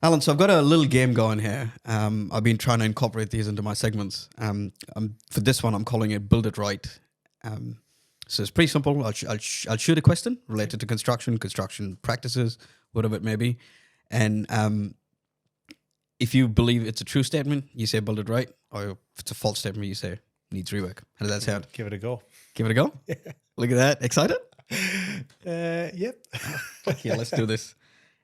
Alan, so I've got a little game going here. I've been trying to incorporate these into my segments. For this one, I'm calling it Build It Right. So it's pretty simple. I'll shoot a question related to construction practices, whatever it may be. And if you believe it's a true statement, you say build it right. Or if it's a false statement, you say needs rework. How does that sound? Give it a go. Give it a go? Yeah. Look at that. Excited? Yep. Yeah, let's do this.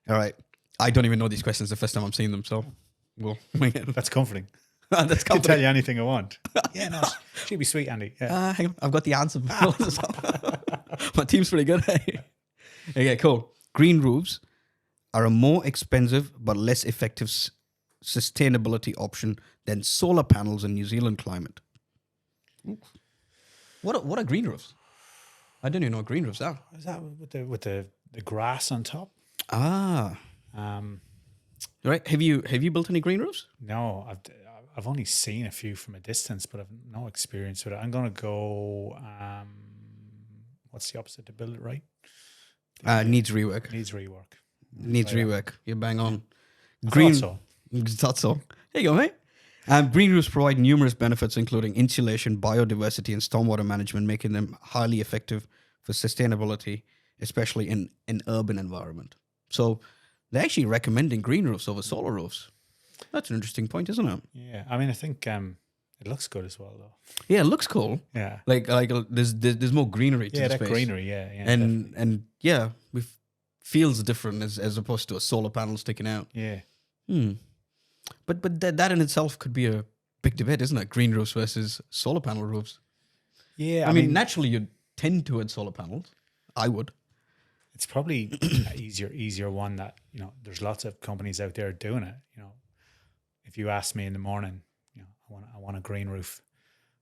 All right. I don't even know these questions the first time I'm seeing them, so we'll wing it. That's comforting. That's I can tell you anything I want. Yeah, no, she'd be sweet, Andy. Yeah. Hang on. I've got the answer. My team's pretty good. Okay, cool. Green roofs are a more expensive but less effective sustainability option than solar panels in New Zealand climate. What are green roofs? I don't even know what green roofs are. Is that with the grass on top? Ah, right. Have you built any green roofs? No, I've only seen a few from a distance, but I've no experience with it. I'm gonna go. What's the opposite to build it right? Needs rework. Needs rework. Needs rework. You're bang on. Green. Thought so. There you go, mate. Green roofs provide numerous benefits, including insulation, biodiversity, and stormwater management, making them highly effective for sustainability, especially in an urban environment. So they're actually recommending green roofs over solar roofs. That's an interesting point, isn't it? Yeah, I mean, I think it looks good as well, though. Yeah, it looks cool. Yeah, like there's more greenery to the that space. greenery. Yeah, and yeah, it feels different as opposed to a solar panel sticking out. Yeah. But that in itself could be a big debate, isn't it? Green roofs versus solar panel roofs. Yeah, I mean, naturally you'd tend towards solar panels. I would. It's probably an easier one that, there's lots of companies out there doing it. If you ask me in the morning, I want a green roof,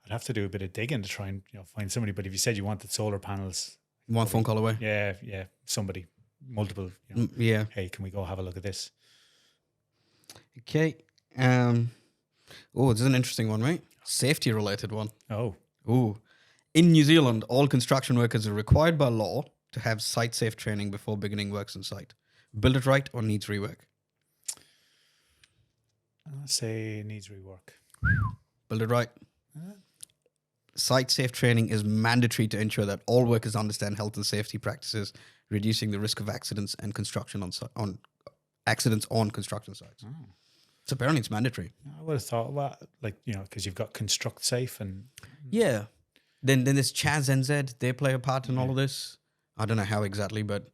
I'd have to do a bit of digging to try and find somebody. But if you said you wanted solar panels, one phone call away. Yeah, somebody, multiple. Yeah. Hey, can we go have a look at this? Okay. This is an interesting one, right? Safety related one. Oh. In New Zealand, all construction workers are required by law to have site safe training before beginning works on site. Build it right or needs rework? I'll say needs rework. Build it right. Site safe training is mandatory to ensure that all workers understand health and safety practices, reducing the risk of accidents and construction accidents on construction sites. Oh. So apparently it's mandatory. I would have thought, because you've got Construct Safe and... Yeah. Then there's Chaz NZ. They play a part in all of this. I don't know how exactly, but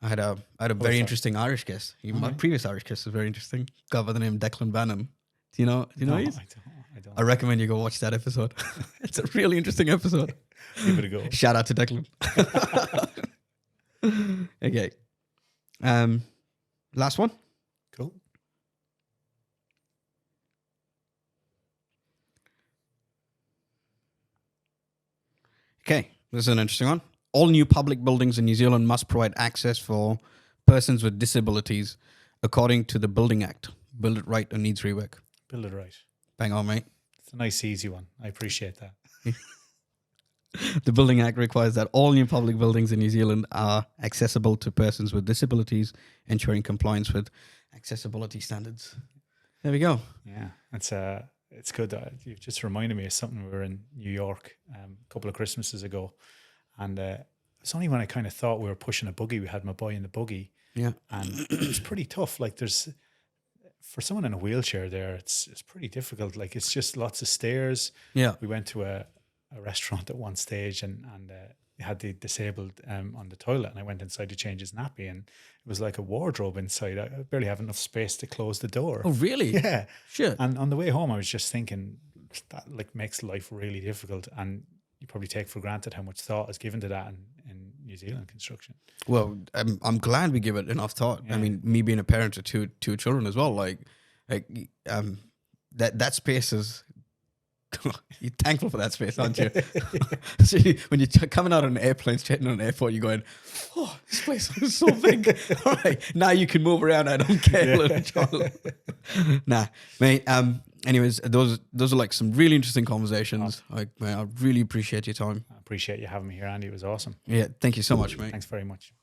I had a very interesting Irish guest. My previous Irish guest was very interesting. Guy by the name Declan Banham. Do you know No, who he is? I don't. I recommend you go watch that episode. It's a really interesting episode. Give it a go. Shout out to Declan. Okay. Last one. Cool. Okay, this is an interesting one. All new public buildings in New Zealand must provide access for persons with disabilities according to the Building Act. Build it right or needs rework? Build it right. Bang on, mate. It's a nice, easy one. I appreciate that. The Building Act requires that all new public buildings in New Zealand are accessible to persons with disabilities, ensuring compliance with accessibility standards. There we go. Yeah, it's good. You've just reminded me of something. We were in New York a couple of Christmases ago, and it's only when I kind of thought we were pushing a buggy. We had my boy in the buggy, Yeah, and it was pretty tough. Like for someone in a wheelchair there, it's pretty difficult. Like it's just lots of stairs. yeah. We went to a restaurant at one stage, and they had the disabled on the toilet, and I went inside to change his nappy, and it was like a wardrobe inside. I barely have enough space to close the door. Oh, really? Yeah. Shit. And on the way home, I was just thinking that makes life really difficult, and you probably take for granted how much thought is given to that in New Zealand construction. Well, I'm glad we give it enough thought. Yeah. I mean, me being a parent of two children as well, that space is. You're thankful for that space, aren't you? So when you're coming out on an airplane, straight in an airport, you're going, "Oh, this place is so big." All right, now you can move around. I don't care, little child. Nah, mate. Anyways, those are like some really interesting conversations. Like, man, I really appreciate your time. I appreciate you having me here, Andy. It was awesome. Yeah, thank you so much, mate. Thanks very much.